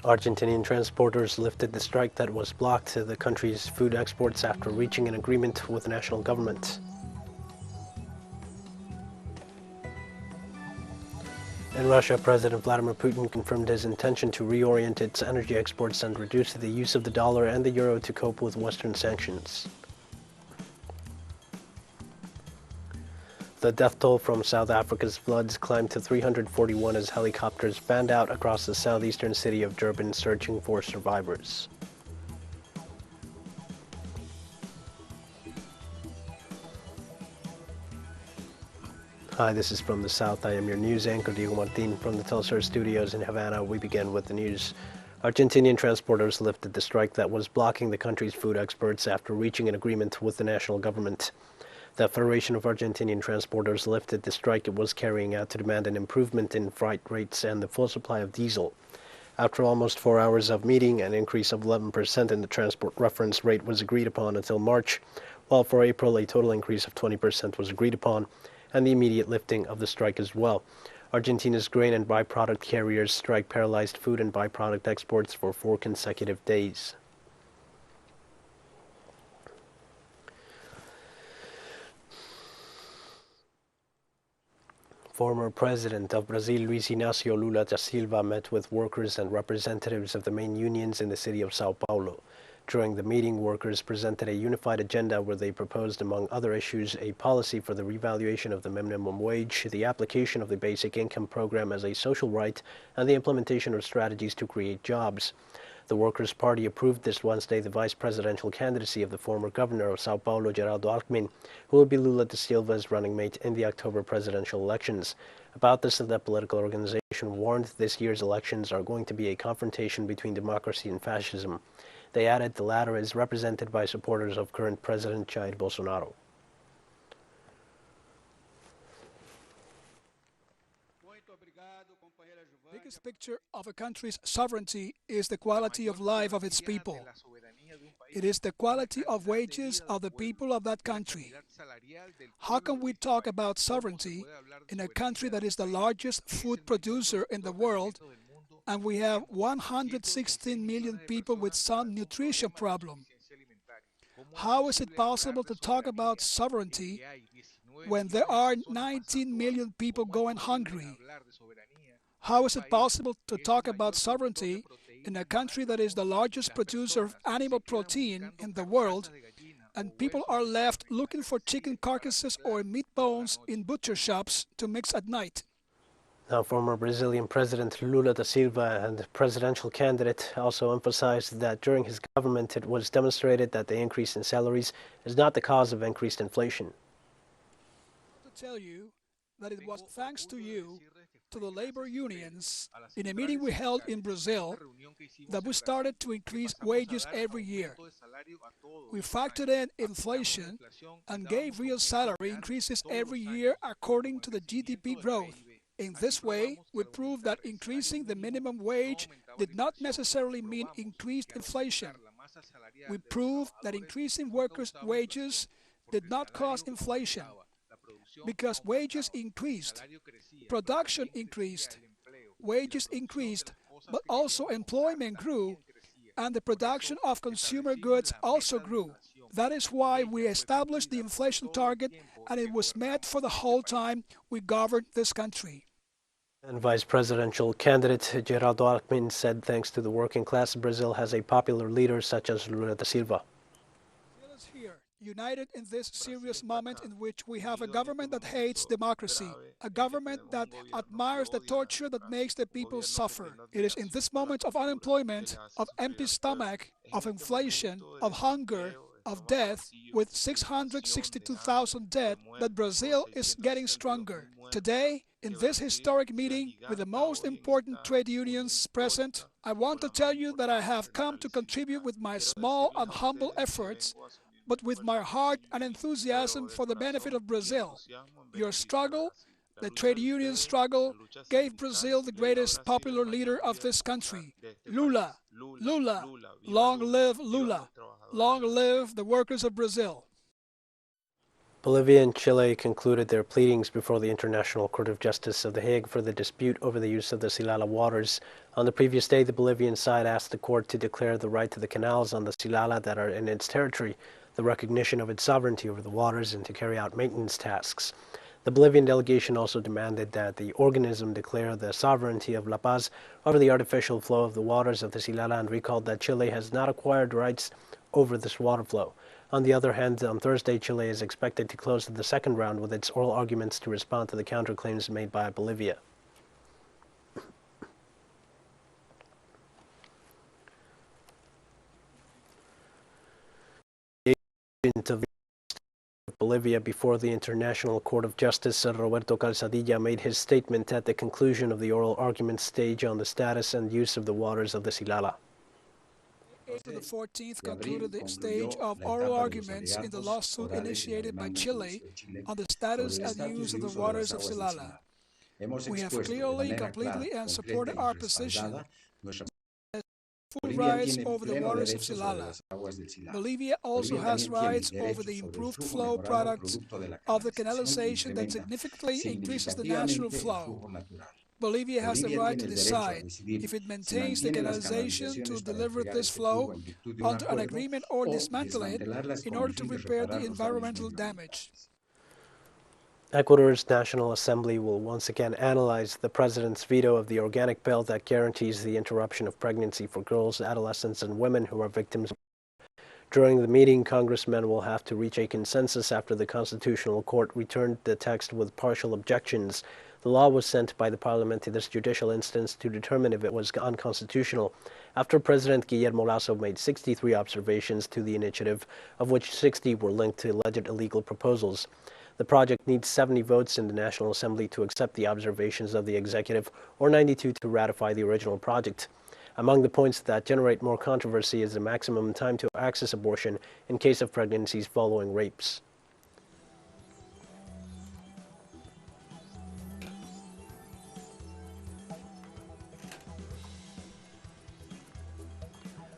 Argentinian transporters lifted the strike that was blocked to the country's food exports after reaching an agreement with the national government. In Russia, President Vladimir Putin confirmed his intention to reorient its energy exports and reduce the use of the dollar and the euro to cope with Western sanctions. The death toll from South Africa's floods climbed to 341 as helicopters fanned out across the southeastern city of Durban searching for survivors. Hi, this is From the South. I am your news anchor, Diego Martin, from the teleSUR studios in Havana. We begin with the news. Argentinian transporters lifted the strike that was blocking the country's food exports after reaching an agreement with the national government. The Federation of Argentinian Transporters lifted the strike it was carrying out to demand an improvement in freight rates and the full supply of diesel. After almost 4 hours of meeting, an increase of 11% in the transport reference rate was agreed upon until March, while for April a total increase of 20% was agreed upon, and the immediate lifting of the strike as well. Argentina's grain and byproduct carriers' strike paralyzed food and byproduct exports for 4 consecutive days. Former President of Brazil, Luiz Inácio Lula da Silva, met with workers and representatives of the main unions in the city of Sao Paulo. During the meeting, workers presented a unified agenda where they proposed, among other issues, a policy for the revaluation of the minimum wage, the application of the basic income program as a social right, and the implementation of strategies to create jobs. The Workers' Party approved this Wednesday the vice presidential candidacy of the former governor of Sao Paulo, Geraldo Alckmin, who will be Lula da Silva's running mate in the October presidential elections. About this, the political organization warned this year's elections are going to be a confrontation between democracy and fascism. They added the latter is represented by supporters of current President Jair Bolsonaro. The biggest picture of a country's sovereignty is the quality of life of its people. It is the quality of wages of the people of that country. How can we talk about sovereignty in a country that is the largest food producer in the world, and we have 116 million people with some nutrition problem? How is it possible to talk about sovereignty when there are 19 million people going hungry? How is it possible to talk about sovereignty in a country that is the largest producer of animal protein in the world, and people are left looking for chicken carcasses or meat bones in butcher shops to mix at night? Now, former Brazilian President Lula da Silva and presidential candidate also emphasized that during his government it was demonstrated that the increase in salaries is not the cause of increased inflation. I want to tell you that it was thanks to you, to the labor unions, in a meeting we held in Brazil, that we started to increase wages every year. We factored in inflation and gave real salary increases every year according to the GDP growth. In this way, we proved that increasing the minimum wage did not necessarily mean increased inflation. We proved that increasing workers' wages did not cause inflation, because wages increased, production increased, wages increased, but also employment grew, and the production of consumer goods also grew. That is why we established the inflation target, and it was met for the whole time we governed this country. And vice presidential candidate Geraldo Alckmin said thanks to the working class, Brazil has a popular leader such as Lula da Silva. Brazil is here, united in this serious moment in which we have a government that hates democracy, a government that admires the torture that makes the people suffer. It is in this moment of unemployment, of empty stomach, of inflation, of hunger, of death, with 662,000 dead, that Brazil is getting stronger. Today, in this historic meeting with the most important trade unions present, I want to tell you that I have come to contribute with my small and humble efforts, but with my heart and enthusiasm for the benefit of Brazil. Your struggle, the trade union struggle, gave Brazil the greatest popular leader of this country, Lula. Lula. Long live Lula. Long live the workers of Brazil. Bolivia and Chile concluded their pleadings before the International Court of Justice of The Hague for the dispute over the use of the Silala waters. On the previous day, the Bolivian side asked the court to declare the right to the canals on the Silala that are in its territory, the recognition of its sovereignty over the waters, and to carry out maintenance tasks. The Bolivian delegation also demanded that the organism declare the sovereignty of La Paz over the artificial flow of the waters of the Silala and recalled that Chile has not acquired rights over this water flow. On the other hand, on Thursday, Chile is expected to close the second round with its oral arguments to respond to the counterclaims made by Bolivia. The agent of Bolivia before the International Court of Justice, Roberto Calzadilla, made his statement at the conclusion of the oral argument stage on the status and use of the waters of the Silala. April the 14th concluded the stage of oral arguments in the lawsuit initiated by Chile on the status and use of the waters of Silala. We have clearly, completely, and supported our position as full rights over the waters of Silala. Bolivia also has rights over the improved flow products of the canalization that significantly increases the natural flow. Bolivia has the right to decide if it maintains the canalization to deliver this flow under an agreement or dismantle it in order to repair the environmental damage. Ecuador's National Assembly will once again analyze the president's veto of the organic bill that guarantees the interruption of pregnancy for girls, adolescents, and women who are victims. During the meeting, congressmen will have to reach a consensus after the Constitutional Court returned the text with partial objections. The law was sent by the parliament to this judicial instance to determine if it was unconstitutional, after President Guillermo Lasso made 63 observations to the initiative, of which 60 were linked to alleged illegal proposals. The project needs 70 votes in the National Assembly to accept the observations of the executive, or 92 to ratify the original project. Among the points that generate more controversy is the maximum time to access abortion in case of pregnancies following rapes.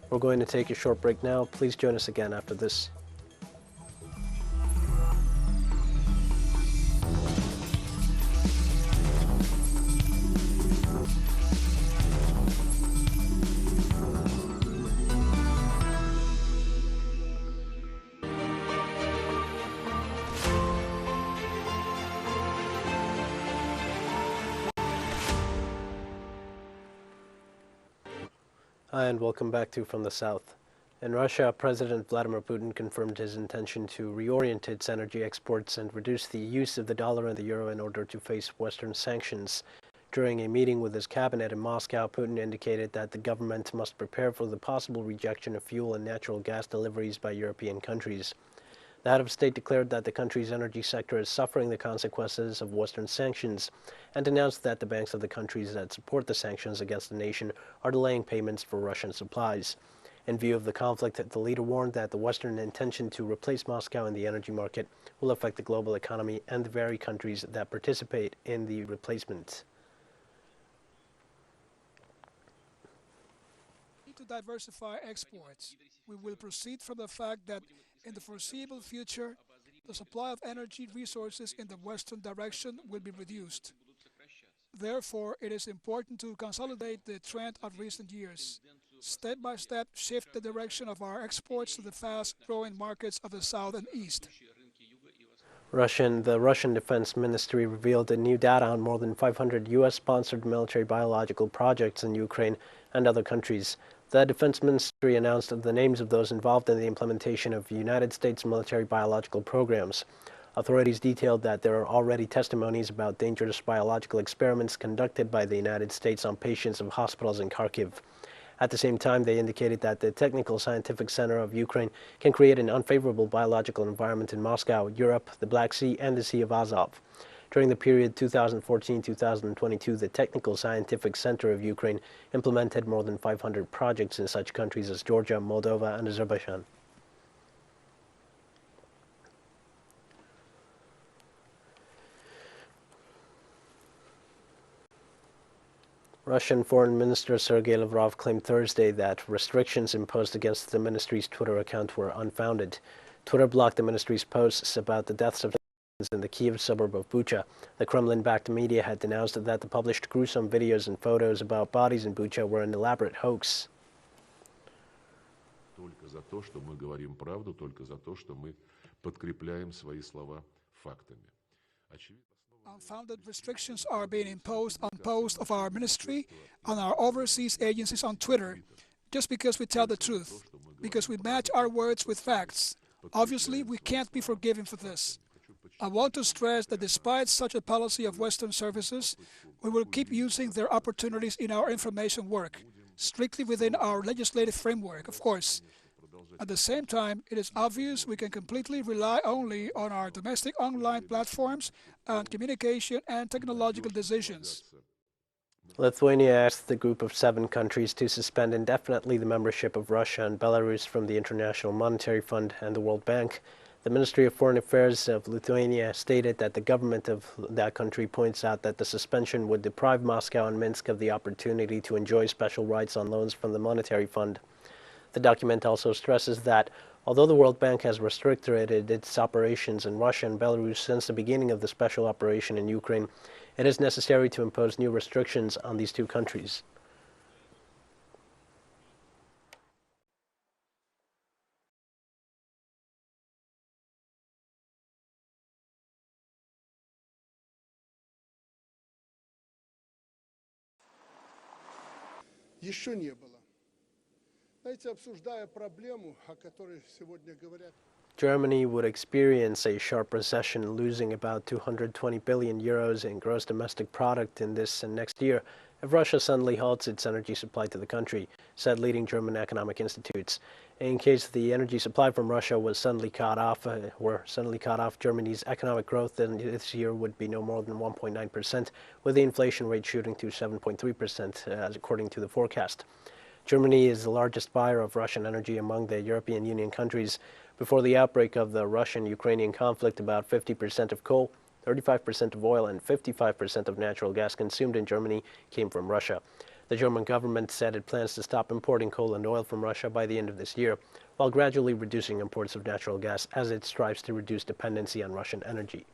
We're going to take a short break now. Please join us again after this. Hi, and welcome back to From the South. In Russia, President Vladimir Putin confirmed his intention to reorient its energy exports and reduce the use of the dollar and the euro in order to face Western sanctions. During a meeting with his cabinet in Moscow, Putin indicated that the government must prepare for the possible rejection of fuel and natural gas deliveries by European countries. The head of state declared that the country's energy sector is suffering the consequences of Western sanctions and announced that the banks of the countries that support the sanctions against the nation are delaying payments for Russian supplies. In view of the conflict, the leader warned that the Western intention to replace Moscow in the energy market will affect the global economy and the very countries that participate in the replacement. To diversify exports, we will proceed from the fact that in the foreseeable future, the supply of energy resources in the western direction will be reduced. Therefore, it is important to consolidate the trend of recent years, step by step shift the direction of our exports to the fast-growing markets of the South and East. The Russian Defense Ministry revealed new data on more than 500 U.S.-sponsored military biological projects in Ukraine and other countries. The Defense Ministry announced the names of those involved in the implementation of United States military biological programs. Authorities detailed that there are already testimonies about dangerous biological experiments conducted by the United States on patients of hospitals in Kharkiv. At the same time, they indicated that the Technical Scientific Center of Ukraine can create an unfavorable biological environment in Moscow, Europe, the Black Sea, and the Sea of Azov. During the period 2014-2022, the Technical Scientific Center of Ukraine implemented more than 500 projects in such countries as Georgia, Moldova, and Azerbaijan. Russian Foreign Minister Sergei Lavrov claimed Thursday that restrictions imposed against the ministry's Twitter account were unfounded. Twitter blocked the ministry's posts about the deaths of citizens in the Kiev suburb of Bucha. The Kremlin-backed media had denounced that the published gruesome videos and photos about bodies in Bucha were an elaborate hoax. Только за то, что мы говорим правду, только за то, что мы подкрепляем свои слова фактами. Unfounded restrictions are being imposed on posts of our ministry and our overseas agencies on Twitter just because we tell the truth, because we match our words with facts. Obviously, we can't be forgiven for this. I want to stress that despite such a policy of Western services, we will keep using their opportunities in our information work, strictly within our legislative framework, of course. At the same time, it is obvious we can completely rely only on our domestic online platforms and communication and technological decisions. Lithuania asked the group of 7 countries to suspend indefinitely the membership of Russia and Belarus from the International Monetary Fund and the World Bank. The Ministry of Foreign Affairs of Lithuania stated that the government of that country points out that the suspension would deprive Moscow and Minsk of the opportunity to enjoy special rights on loans from the Monetary Fund. The document also stresses that, although the World Bank has restricted its operations in Russia and Belarus since the beginning of the special operation in Ukraine, it is necessary to impose new restrictions on these 2 countries. Еще не было. Знаете, обсуждая проблему, о которой сегодня говорят. Germany would experience a sharp recession, losing about 220 billion euros in gross domestic product in this and next year if Russia suddenly halts its energy supply to the country, said leading German economic institutes. In case the energy supply from Russia was suddenly cut off, Germany's economic growth this year would be no more than 1.9%, with the inflation rate shooting to 7.3%, according to the forecast. Germany is the largest buyer of Russian energy among the European Union countries. Before the outbreak of the Russian-Ukrainian conflict, about 50% of coal, 35% of oil, and 55% of natural gas consumed in Germany came from Russia. The German government said it plans to stop importing coal and oil from Russia by the end of this year, while gradually reducing imports of natural gas as it strives to reduce dependency on Russian energy.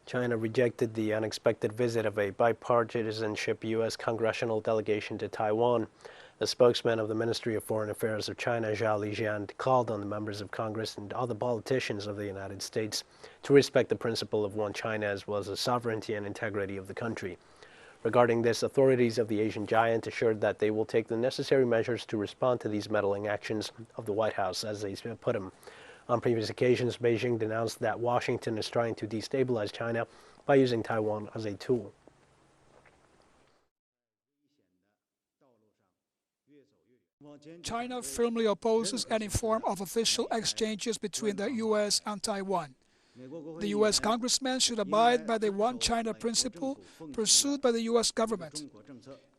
China rejected the unexpected visit of a bipartisanship U.S. congressional delegation to Taiwan. The spokesman of the Ministry of Foreign Affairs of China, Zhao Lijian, called on the members of Congress and other politicians of the United States to respect the principle of one China as well as the sovereignty and integrity of the country. Regarding this, authorities of the Asian giant assured that they will take the necessary measures to respond to these meddling actions of the White House, as they put them. On previous occasions, Beijing denounced that Washington is trying to destabilize China by using Taiwan as a tool. China firmly opposes any form of official exchanges between the U.S. and Taiwan. The U.S. congressmen should abide by the One China principle pursued by the U.S. government.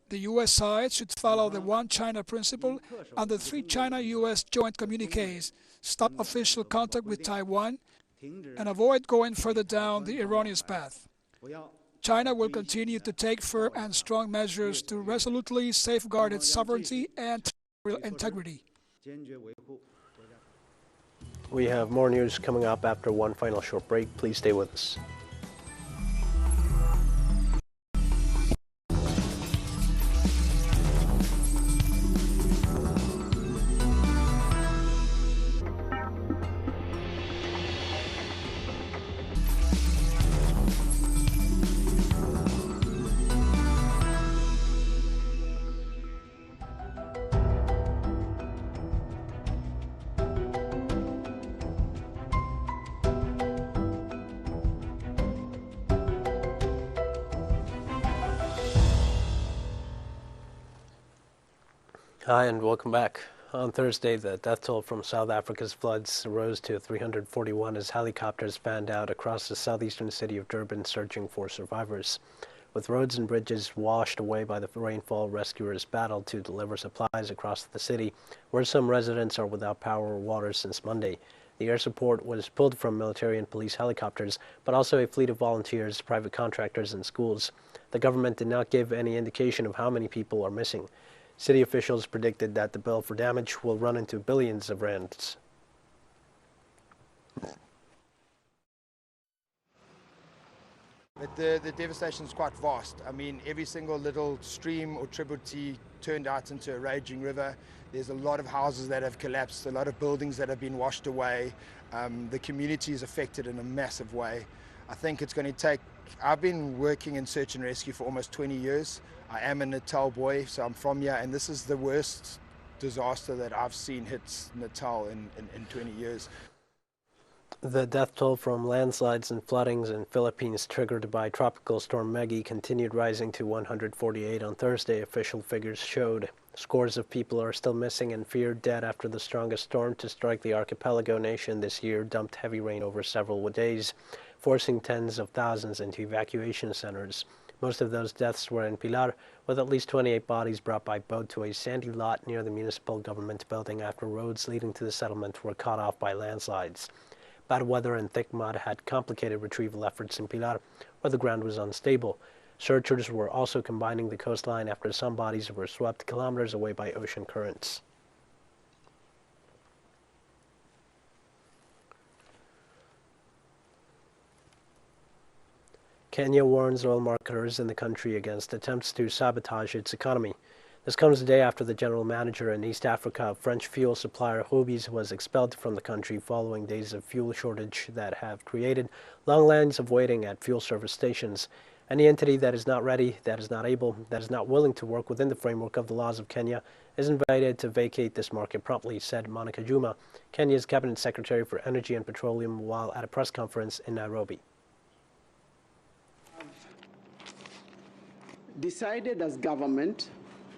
The U.S. side should follow the One China principle and the 3 China-U.S. joint communiques, stop official contact with Taiwan, and avoid going further down the erroneous path. China will continue to take firm and strong measures to resolutely safeguard its sovereignty and territorial integrity. We have more news coming up after one final short break. Please stay with us. Hi, and welcome back. On Thursday, the death toll from South Africa's floods rose to 341 as helicopters fanned out across the southeastern city of Durban searching for survivors. With roads and bridges washed away by the rainfall, rescuers battled to deliver supplies across the city, where some residents are without power or water since Monday. The air support was pulled from military and police helicopters, but also a fleet of volunteers, private contractors, and schools. The government did not give any indication of how many people are missing. City officials predicted that the bill for damage will run into billions of rands. But the devastation is quite vast. I mean, every single little stream or tributary turned out into a raging river. There's a lot of houses that have collapsed, a lot of buildings that have been washed away. The community is affected in a massive way. I think it's going to take, I've been working in search and rescue for almost 20 years. I am a Natal boy, so I'm from here, and this is the worst disaster that I've seen hit Natal in 20 years. The death toll from landslides and floodings in Philippines triggered by Tropical Storm Maggie continued rising to 148 on Thursday, official figures showed. Scores of people are still missing and feared dead after the strongest storm to strike the archipelago nation this year dumped heavy rain over several days, forcing tens of thousands into evacuation centers. Most of those deaths were in Pilar, with at least 28 bodies brought by boat to a sandy lot near the municipal government building after roads leading to the settlement were cut off by landslides. Bad weather and thick mud had complicated retrieval efforts in Pilar, where the ground was unstable. Searchers were also combining the coastline after some bodies were swept kilometers away by ocean currents. Kenya warns oil marketers in the country against attempts to sabotage its economy. This comes a day after the general manager in East Africa of French fuel supplier Hobbies was expelled from the country following days of fuel shortage that have created long lines of waiting at fuel service stations. Any entity that is not ready, that is not able, that is not willing to work within the framework of the laws of Kenya is invited to vacate this market promptly, said Monica Juma, Kenya's Cabinet Secretary for Energy and Petroleum, while at a press conference in Nairobi. Decided as government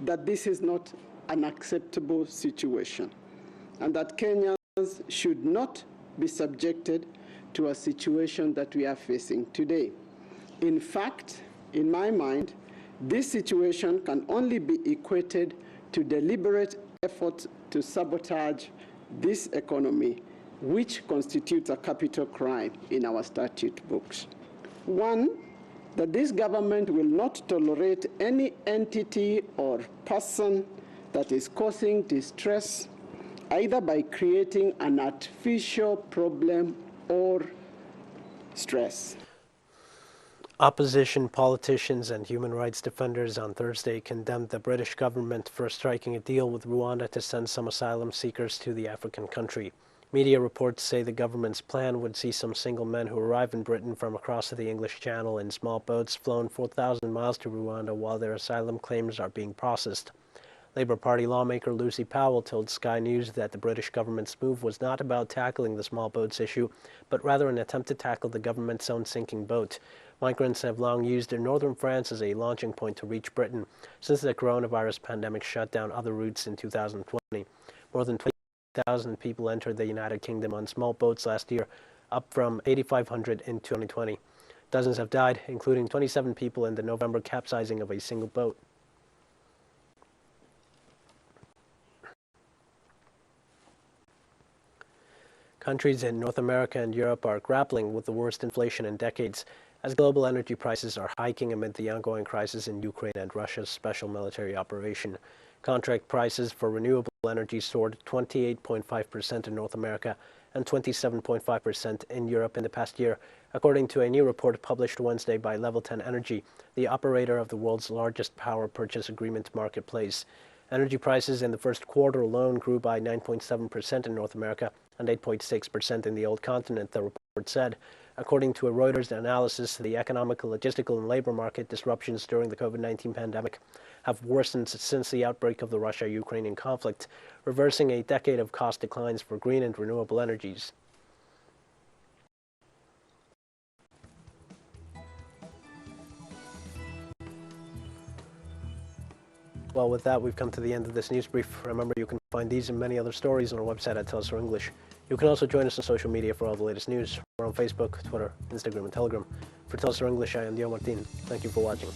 that this is not an acceptable situation and that Kenyans should not be subjected to a situation that we are facing today. In fact, in my mind, this situation can only be equated to deliberate effort to sabotage this economy, which constitutes a capital crime in our statute books. One, that this government will not tolerate any entity or person that is causing distress, either by creating an artificial problem or stress. Opposition politicians and human rights defenders on Thursday condemned the British government for striking a deal with Rwanda to send some asylum seekers to the African country. Media reports say the government's plan would see some single men who arrive in Britain from across the English Channel in small boats flown 4,000 miles to Rwanda while their asylum claims are being processed. Labour Party lawmaker Lucy Powell told Sky News that the British government's move was not about tackling the small boats issue, but rather an attempt to tackle the government's own sinking boat. Migrants have long used northern France as a launching point to reach Britain since the coronavirus pandemic shut down other routes in 2020. More than 20,000 people entered the United Kingdom on small boats last year, up from 8,500 in 2020. Dozens have died, including 27 people in the November capsizing of a single boat. Countries in North America and Europe are grappling with the worst inflation in decades as global energy prices are hiking amid the ongoing crisis in Ukraine and Russia's special military operation. Contract prices for renewable energy soared 28.5% in North America and 27.5% in Europe in the past year, according to a new report published Wednesday by Level 10 Energy, the operator of the world's largest power purchase agreement marketplace. Energy prices in the first quarter alone grew by 9.7% in North America and 8.6% in the old continent, the report said. According to a Reuters analysis, the economic, logistical, and labor market disruptions during the COVID-19 pandemic have worsened since the outbreak of the Russia-Ukrainian conflict, reversing a decade of cost declines for green and renewable energies. Well, with that, we've come to the end of this news brief. Remember, you can find these and many other stories on our website at teleSUR English. You can also join us on social media for all the latest news. We're on Facebook, Twitter, Instagram, and Telegram. For teleSUR English, I am Dio Martin. Thank you for watching.